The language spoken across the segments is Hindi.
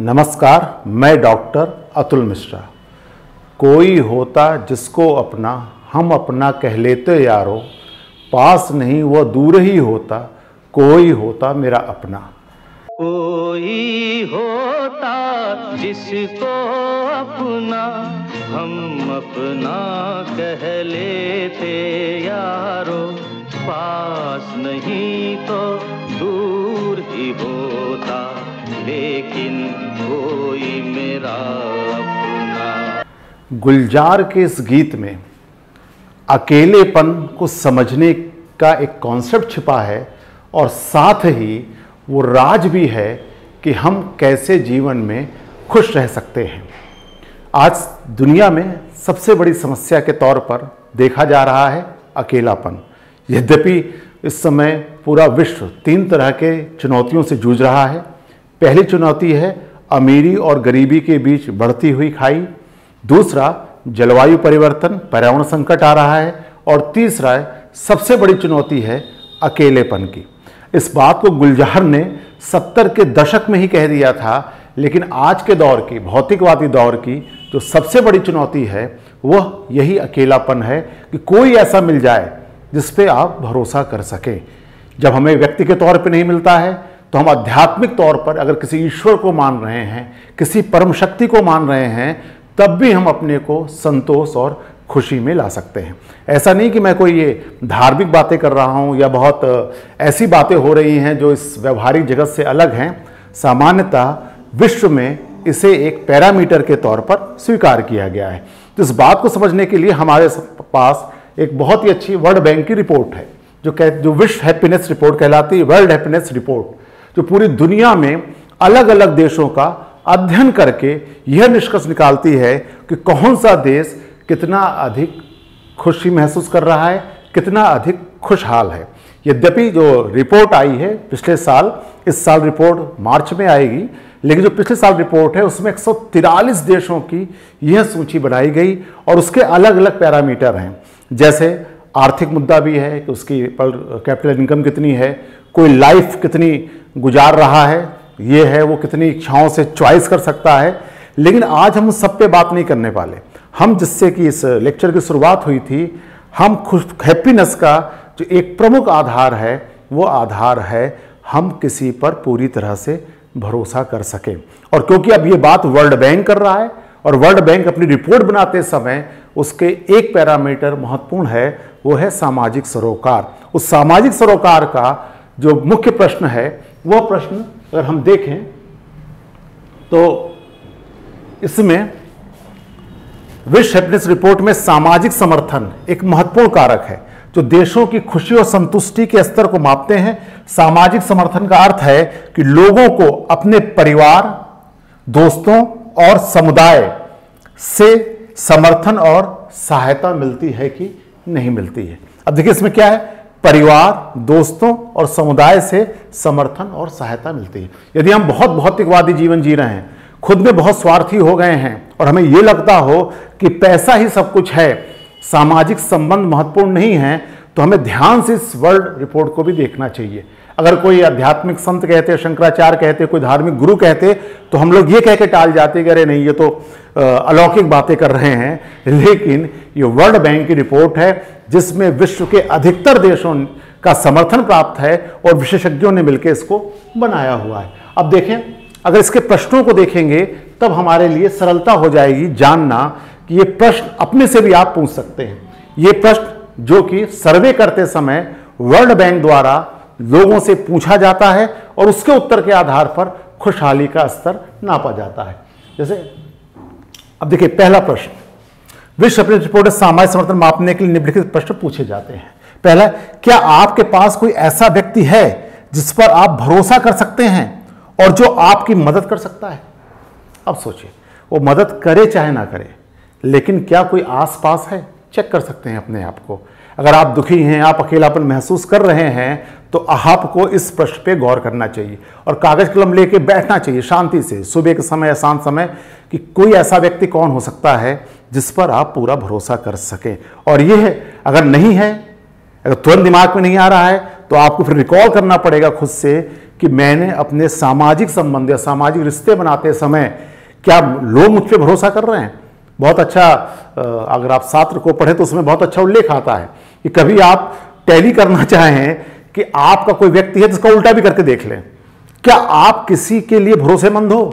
नमस्कार, मैं डॉक्टर अतुल मिश्रा। कोई होता जिसको अपना हम अपना कह लेते यारो, पास नहीं वो दूर ही होता, कोई होता मेरा अपना। कोई होता जिसको अपना हम अपना कह लेते यारो, पास नहीं तो दूर ही होता, लेकिन कोई मेरा अपना। गुलजार के इस गीत में अकेलेपन को समझने का एक कॉन्सेप्ट छिपा है और साथ ही वो राज भी है कि हम कैसे जीवन में खुश रह सकते हैं। आज दुनिया में सबसे बड़ी समस्या के तौर पर देखा जा रहा है अकेलापन। यद्यपि इस समय पूरा विश्व 3 तरह के चुनौतियों से जूझ रहा है। पहली चुनौती है अमीरी और गरीबी के बीच बढ़ती हुई खाई। दूसरा जलवायु परिवर्तन, पर्यावरण संकट आ रहा है। और तीसरा सबसे बड़ी चुनौती है अकेलेपन की। इस बात को गुलजार ने 70 के दशक में ही कह दिया था, लेकिन आज के दौर की, भौतिकवादी दौर की जो सबसे बड़ी चुनौती है वह यही अकेलापन है कि कोई ऐसा मिल जाए जिस पे आप भरोसा कर सकें। जब हमें व्यक्ति के तौर पे नहीं मिलता है तो हम आध्यात्मिक तौर पर अगर किसी ईश्वर को मान रहे हैं, किसी परम शक्ति को मान रहे हैं, तब भी हम अपने को संतोष और खुशी में ला सकते हैं। ऐसा नहीं कि मैं कोई ये धार्मिक बातें कर रहा हूँ या बहुत ऐसी बातें हो रही हैं जो इस व्यवहारिक जगत से अलग हैं। सामान्यतः विश्व में इसे एक पैरामीटर के तौर पर स्वीकार किया गया है। तो इस बात को समझने के लिए हमारे पास एक बहुत ही अच्छी वर्ल्ड बैंक की रिपोर्ट है जो विश्व हैप्पीनेस रिपोर्ट कहलाती है, वर्ल्ड हैप्पीनेस रिपोर्ट, जो पूरी दुनिया में अलग अलग देशों का अध्ययन करके यह निष्कर्ष निकालती है कि कौन सा देश कितना अधिक खुशी महसूस कर रहा है, कितना अधिक खुशहाल है। यद्यपि जो रिपोर्ट आई है पिछले साल, इस साल रिपोर्ट मार्च में आएगी, लेकिन जो पिछले साल रिपोर्ट है उसमें 143 देशों की यह सूची बनाई गई और उसके अलग अलग पैरामीटर हैं। जैसे आर्थिक मुद्दा भी है कि उसकी पर कैपिटल इनकम कितनी है, कोई लाइफ कितनी गुजार रहा है, ये है वो कितनी इच्छाओं से चॉइस कर सकता है। लेकिन आज हम सब पे बात नहीं करने वाले। हम जिससे कि इस लेक्चर की शुरुआत हुई थी, हम खुश हैप्पीनेस का जो एक प्रमुख आधार है वो आधार है हम किसी पर पूरी तरह से भरोसा कर सकें। और क्योंकि अब ये बात वर्ल्ड बैंक कर रहा है और वर्ल्ड बैंक अपनी रिपोर्ट बनाते समय उसके एक पैरामीटर महत्वपूर्ण है, वो है सामाजिक सरोकार। उस सामाजिक सरोकार का जो मुख्य प्रश्न है, वह प्रश्न अगर हम देखें तो इसमें विश्व हैप्पीनेस रिपोर्ट में सामाजिक समर्थन एक महत्वपूर्ण कारक है जो देशों की खुशी और संतुष्टि के स्तर को मापते हैं। सामाजिक समर्थन का अर्थ है कि लोगों को अपने परिवार, दोस्तों और समुदाय से समर्थन और सहायता मिलती है कि नहीं मिलती है। अब देखिए इसमें क्या है, परिवार, दोस्तों और समुदाय से समर्थन और सहायता मिलती है। यदि हम बहुत भौतिकवादी जीवन जी रहे हैं, खुद में बहुत स्वार्थी हो गए हैं और हमें यह लगता हो कि पैसा ही सब कुछ है, सामाजिक संबंध महत्वपूर्ण नहीं है, तो हमें ध्यान से इस वर्ल्ड रिपोर्ट को भी देखना चाहिए। अगर कोई आध्यात्मिक संत कहते, शंकराचार्य कहते, कोई धार्मिक गुरु कहते, तो हम लोग ये कह के टाल जाते कि अरे नहीं, ये तो अलौकिक बातें कर रहे हैं। लेकिन ये वर्ल्ड बैंक की रिपोर्ट है जिसमें विश्व के अधिकतर देशों का समर्थन प्राप्त है और विशेषज्ञों ने मिलकर इसको बनाया हुआ है। अब देखें, अगर इसके प्रश्नों को देखेंगे तब हमारे लिए सरलता हो जाएगी जानना कि ये प्रश्न अपने से भी आप पूछ सकते हैं। ये प्रश्न जो कि सर्वे करते समय वर्ल्ड बैंक द्वारा लोगों से पूछा जाता है और उसके उत्तर के आधार पर खुशहाली का स्तर नापा जाता है। जैसे अब देखिए, पहला प्रश्न, विश्व हैप्पीनेस रिपोर्ट में सामाजिक समर्थन मापने के लिए निम्नलिखित प्रश्न पूछे जाते हैं। पहला, क्या आपके पास कोई ऐसा व्यक्ति है जिस पर आप भरोसा कर सकते हैं और जो आपकी मदद कर सकता है? अब सोचिए, वो मदद करे चाहे ना करे, लेकिन क्या कोई आसपास है? चेक कर सकते हैं अपने आप को। अगर आप दुखी हैं, आप अकेलापन महसूस कर रहे हैं, तो आपको इस प्रश्न पे गौर करना चाहिए और कागज कलम लेके बैठना चाहिए शांति से, सुबह के समय या शांत समय, कि कोई ऐसा व्यक्ति कौन हो सकता है जिस पर आप पूरा भरोसा कर सकें। और यह अगर नहीं है, अगर तुरंत दिमाग में नहीं आ रहा है, तो आपको फिर रिकॉल करना पड़ेगा खुद से कि मैंने अपने सामाजिक संबंध या सामाजिक रिश्ते बनाते समय क्या लोग मुझ पर भरोसा कर रहे हैं। बहुत अच्छा, अगर आप शास्त्र को पढ़ें तो उसमें बहुत अच्छा उल्लेख आता है कि कभी आप टैली करना चाहें कि आपका कोई व्यक्ति है जिसका उल्टा भी करके देख लें, क्या आप किसी के लिए भरोसेमंद हो?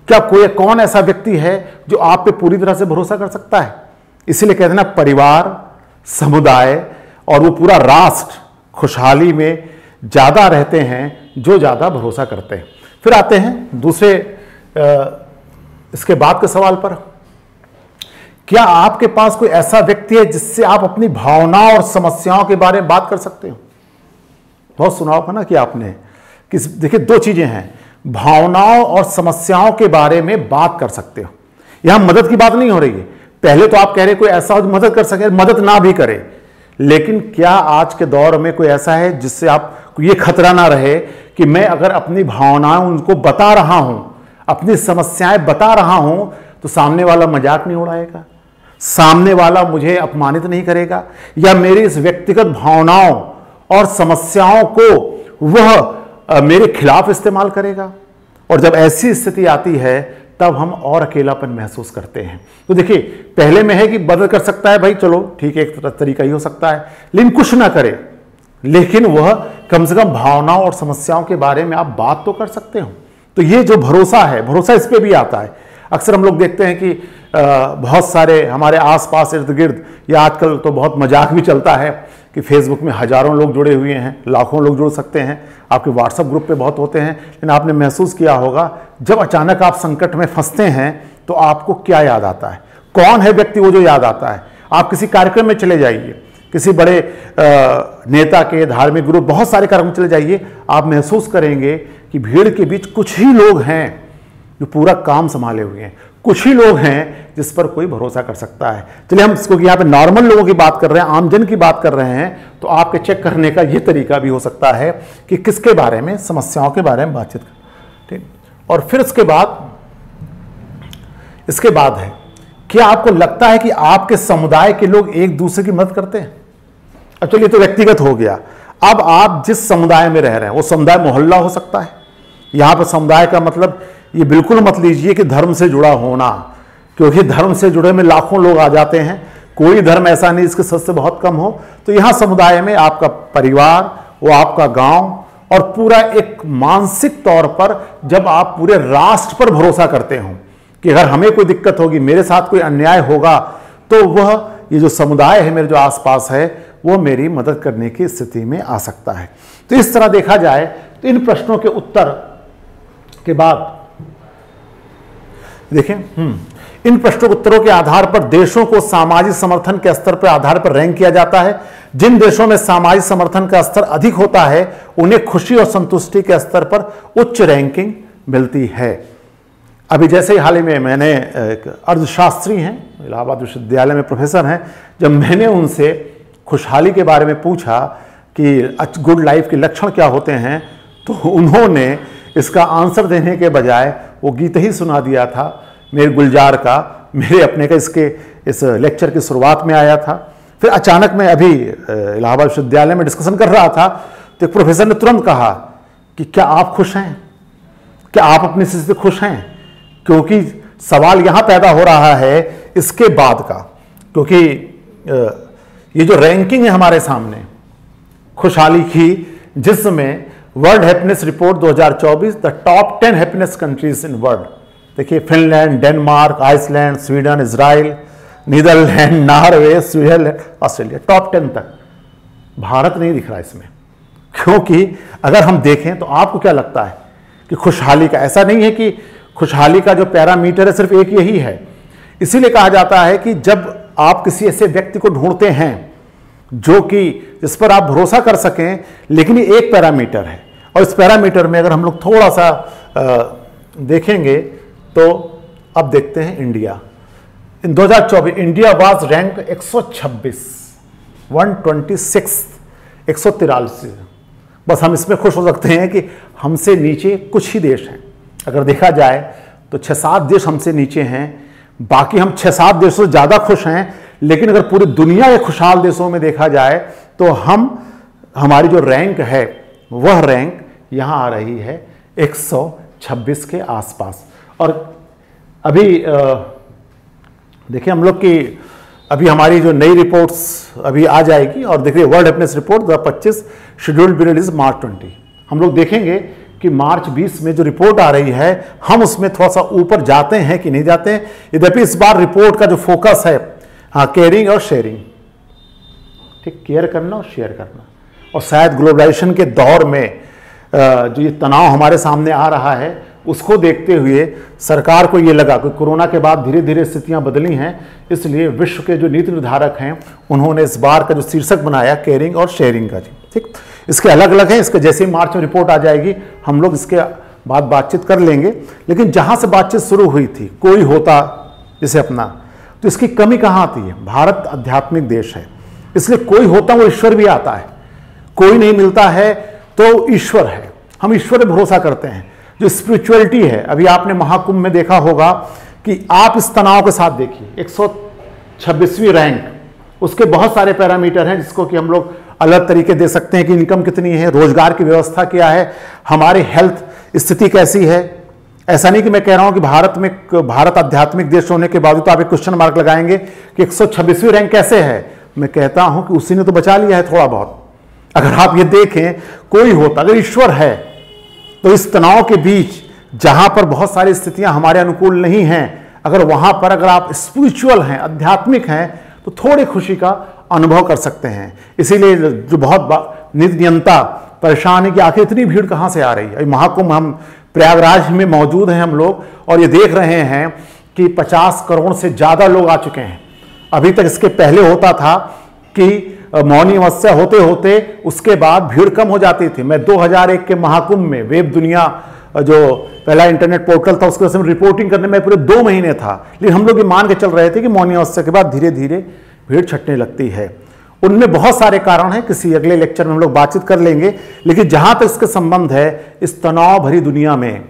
क्या कौन ऐसा व्यक्ति है जो आप पे पूरी तरह से भरोसा कर सकता है? इसीलिए कहते हैं ना, परिवार, समुदाय और वो पूरा राष्ट्र खुशहाली में ज्यादा रहते हैं जो ज्यादा भरोसा करते हैं। फिर आते हैं दूसरे इसके बाद के सवाल पर, क्या आपके पास कोई ऐसा व्यक्ति है जिससे आप अपनी भावनाओं और समस्याओं के बारे में बात कर सकते हो? बहुत सुना होगा ना कि आपने, कि देखिए दो चीजें हैं, भावनाओं और समस्याओं के बारे में बात कर सकते हो। यहां मदद की बात नहीं हो रही है। पहले तो आप कह रहे कोई ऐसा हो जो मदद कर सके, मदद ना भी करे, लेकिन क्या आज के दौर में कोई ऐसा है जिससे आपको ये खतरा ना रहे कि मैं अगर अपनी भावनाएं उनको बता रहा हूं, अपनी समस्याएं बता रहा हूं, तो सामने वाला मजाक नहीं उड़ाएगा, सामने वाला मुझे अपमानित नहीं करेगा, या मेरी इस व्यक्तिगत भावनाओं और समस्याओं को वह मेरे खिलाफ इस्तेमाल करेगा। और जब ऐसी स्थिति आती है तब हम और अकेलापन महसूस करते हैं। तो देखिए, पहले में है कि मदद कर सकता है, भाई चलो ठीक है, एक तरीका ही हो सकता है, लेकिन कुछ ना करे, लेकिन वह कम से कम भावनाओं और समस्याओं के बारे में आप बात तो कर सकते हो। तो ये जो भरोसा है, भरोसा इस पे भी आता है। अक्सर हम लोग देखते हैं कि बहुत सारे हमारे आसपास इर्द गिर्द, या आजकल तो बहुत मजाक भी चलता है कि फेसबुक में हजारों लोग जुड़े हुए हैं, लाखों लोग जुड़ सकते हैं, आपके व्हाट्सएप ग्रुप पे बहुत होते हैं, लेकिन आपने महसूस किया होगा जब अचानक आप संकट में फंसते हैं तो आपको क्या याद आता है? कौन है व्यक्ति वो जो याद आता है? आप किसी कार्यक्रम में चले जाइए, किसी बड़े नेता के धार्मिक ग्रुप, बहुत सारे कार्यक्रम में चले जाइए, आप महसूस करेंगे कि भीड़ के बीच कुछ ही लोग हैं जो पूरा काम संभाले हुए हैं, कुछ ही लोग हैं जिस पर कोई भरोसा कर सकता है। चलिए, हम इसको यहाँ पे नॉर्मल लोगों की बात कर रहे हैं, आमजन की बात कर रहे हैं, तो आपके चेक करने का ये तरीका भी हो सकता है कि किसके बारे में, समस्याओं के बारे में बातचीत कर, ठीक। और फिर इसके बाद है, क्या आपको लगता है कि आपके समुदाय के लोग एक दूसरे की मदद करते हैं? अब चलिए, तो व्यक्तिगत हो गया। अब आप जिस समुदाय में रह रहे हैं वो समुदाय मोहल्ला हो सकता है। यहां पर समुदाय का मतलब ये बिल्कुल मत लीजिए कि धर्म से जुड़ा होना, क्योंकि धर्म से जुड़े में लाखों लोग आ जाते हैं, कोई धर्म ऐसा नहीं जिसके सदस्य बहुत कम हो। तो यहां समुदाय में आपका परिवार, वो आपका गांव, और पूरा एक मानसिक तौर पर जब आप पूरे राष्ट्र पर भरोसा करते हो कि अगर हमें कोई दिक्कत होगी, मेरे साथ कोई अन्याय होगा, तो वह ये जो समुदाय है मेरे जो आसपास है वो मेरी मदद करने की स्थिति में आ सकता है। तो इस तरह देखा जाए तो इन प्रश्नों के उत्तर के बाद देखें, इन प्रश्नों के उत्तरों के आधार पर देशों को सामाजिक समर्थन के स्तर पर आधार पर रैंक किया जाता है। जिन देशों में सामाजिक समर्थन का स्तर अधिक होता है उन्हें खुशी और संतुष्टि के स्तर पर उच्च रैंकिंग मिलती है। अभी जैसे ही हाल ही में मैंने एक अर्थशास्त्री हैं, इलाहाबाद विश्वविद्यालय में प्रोफेसर हैं, जब मैंने उनसे खुशहाली के बारे में पूछा कि गुड लाइफ के लक्षण क्या होते हैं, तो उन्होंने इसका आंसर देने के बजाय वो गीत ही सुना दिया था मेरे गुलजार का, मेरे अपने का इसके इस लेक्चर की शुरुआत में आया था। फिर अचानक मैं अभी इलाहाबाद विश्वविद्यालय में डिस्कशन कर रहा था तो एक प्रोफेसर ने तुरंत कहा कि क्या आप खुश हैं, क्या आप अपनी स्थिति से खुश हैं? क्योंकि सवाल यहां पैदा हो रहा है इसके बाद का, क्योंकि ये जो रैंकिंग है हमारे सामने खुशहाली की, जिसमें world happiness report 2024 the top 10 happiness countries in world, देखिए Finland, Denmark, Iceland, Sweden, Israel, Netherland, Norway, Switzerland, Australia, top 10 तक भारत नहीं दिख रहा इसमें। क्योंकि अगर हम देखें तो आपको क्या लगता है कि खुशहाली का, ऐसा नहीं है कि खुशहाली का जो पैरामीटर है सिर्फ एक यही है। इसीलिए कहा जाता है कि जब आप किसी ऐसे व्यक्ति को ढूंढते हैं जो कि जिस पर आप भरोसा कर सकें, लेकिन ये एक पैरामीटर है, और इस पैरामीटर में अगर हम लोग थोड़ा सा देखेंगे तो अब देखते हैं India. In 2024 India was rank 143, बस हम इसमें खुश हो सकते हैं कि हमसे नीचे कुछ ही देश हैं। अगर देखा जाए तो 6-7 देश हमसे नीचे हैं, बाकी हम 6-7 देशों से ज़्यादा खुश हैं। लेकिन अगर पूरी दुनिया के खुशहाल देशों में देखा जाए तो हमारी जो रैंक है वह रैंक यहाँ आ रही है 126 के आसपास। और अभी देखिए हम लोग की अभी हमारी जो नई रिपोर्ट्स अभी आ जाएगी, और देखिए world happiness report 2025 scheduled be release March 20। हम लोग देखेंगे कि मार्च 20 में जो रिपोर्ट आ रही है हम उसमें थोड़ा सा ऊपर जाते हैं कि नहीं जाते हैं। यद्यपि इस बार रिपोर्ट का जो फोकस है, हाँ, केयरिंग और शेयरिंग, ठीक, केयर करना और शेयर करना। और शायद ग्लोबलाइजेशन के दौर में जो ये तनाव हमारे सामने आ रहा है उसको देखते हुए सरकार को ये लगा कि कोरोना के बाद धीरे धीरे स्थितियां बदली हैं, इसलिए विश्व के जो नीति निर्धारक हैं उन्होंने इस बार का जो शीर्षक बनाया केयरिंग और शेयरिंग का। जी, ठीक, इसके अलग अलग हैं, इसके जैसे ही मार्च में रिपोर्ट आ जाएगी हम लोग इसके बाद बातचीत कर लेंगे। लेकिन जहां से बातचीत शुरू हुई थी, कोई होता जैसे अपना, तो इसकी कमी कहाँ आती है? भारत आध्यात्मिक देश है, इसलिए कोई होता वो ईश्वर भी आता है। कोई नहीं मिलता है तो ईश्वर है, हम ईश्वर पे भरोसा करते हैं। जो स्पिरिचुअलिटी है, अभी आपने महाकुंभ में देखा होगा कि आप इस तनाव के साथ देखिए 126वीं रैंक, उसके बहुत सारे पैरामीटर हैं जिसको कि हम लोग अलग तरीके दे सकते हैं कि इनकम कितनी है, रोजगार की व्यवस्था क्या है, हमारी हेल्थ स्थिति कैसी है। ऐसा नहीं कि मैं कह रहा हूं कि भारत आध्यात्मिक देश होने के बावजूद आप एक क्वेश्चन मार्क लगाएंगे कि 126वीं रैंक कैसे है। मैं कहता हूं कि उसी ने तो बचा लिया है थोड़ा बहुत। अगर आप ये देखें, कोई होता, अगर ईश्वर है तो इस तनाव के बीच जहां पर बहुत सारी स्थितियां हमारे अनुकूल नहीं हैं, अगर वहां पर अगर आप स्पिरिचुअल हैं, आध्यात्मिक हैं, तो थोड़ी खुशी का अनुभव कर सकते हैं। इसीलिए जो बहुत नित्यंता परेशान है कि आखिर इतनी भीड़ कहां से आ रही है। महाकुंभ हम प्रयागराज में मौजूद हैं हम लोग, और ये देख रहे हैं कि 50 करोड़ से ज्यादा लोग आ चुके हैं। अभी तक इसके पहले होता था कि मौनी अमावस्या होते होते उसके बाद भीड़ कम हो जाती थी। मैं 2001 के महाकुंभ में वेब दुनिया जो पहला इंटरनेट पोर्टल था उसके उसमें रिपोर्टिंग करने में पूरे 2 महीने था, लेकिन हम लोग ये मान के चल रहे थे कि मौनी अमावस्या के बाद धीरे धीरे भीड़ छटने लगती है। उनमें बहुत सारे कारण हैं, किसी अगले लेक्चर में हम लोग बातचीत कर लेंगे। लेकिन जहां तक इसका संबंध है, इस तनाव भरी दुनिया में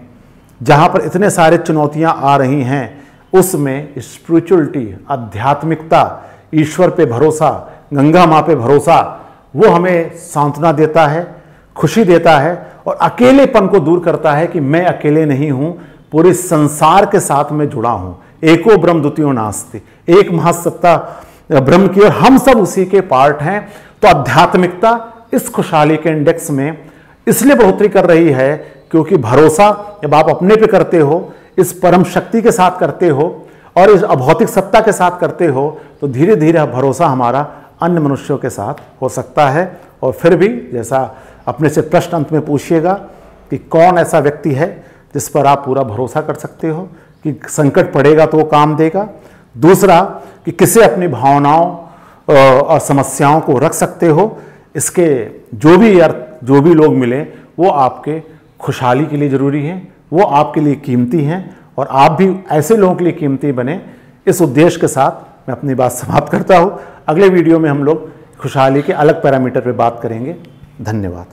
जहां पर इतने सारे चुनौतियां आ रही हैं, उसमें स्पिरिचुअलिटी, आध्यात्मिकता, ईश्वर पे भरोसा, गंगा माँ पे भरोसा, वो हमें सांत्वना देता है, खुशी देता है, और अकेलेपन को दूर करता है कि मैं अकेले नहीं हूं, पूरे संसार के साथ मैं जुड़ा हूं। एको ब्रह्म द्वितीयो नास्ति, एक महासत्ता ब्रह्म की, और हम सब उसी के पार्ट हैं। तो आध्यात्मिकता इस खुशहाली के इंडेक्स में इसलिए बढ़ोतरी कर रही है क्योंकि भरोसा जब आप अपने पे करते हो, इस परम शक्ति के साथ करते हो और इस अभौतिक सत्ता के साथ करते हो, तो धीरे धीरे भरोसा हमारा अन्य मनुष्यों के साथ हो सकता है। और फिर भी जैसा अपने से प्रश्न अंत में पूछिएगा कि कौन ऐसा व्यक्ति है जिस पर आप पूरा भरोसा कर सकते हो कि संकट पड़ेगा तो वो काम देगा। दूसरा कि किसे अपनी भावनाओं और समस्याओं को रख सकते हो। इसके जो भी अर्थ, जो भी लोग मिले, वो आपके खुशहाली के लिए ज़रूरी हैं, वो आपके लिए कीमती हैं, और आप भी ऐसे लोगों के लिए कीमती बने। इस उद्देश्य के साथ मैं अपनी बात समाप्त करता हूँ। अगले वीडियो में हम लोग खुशहाली के अलग पैरामीटर पर बात करेंगे। धन्यवाद।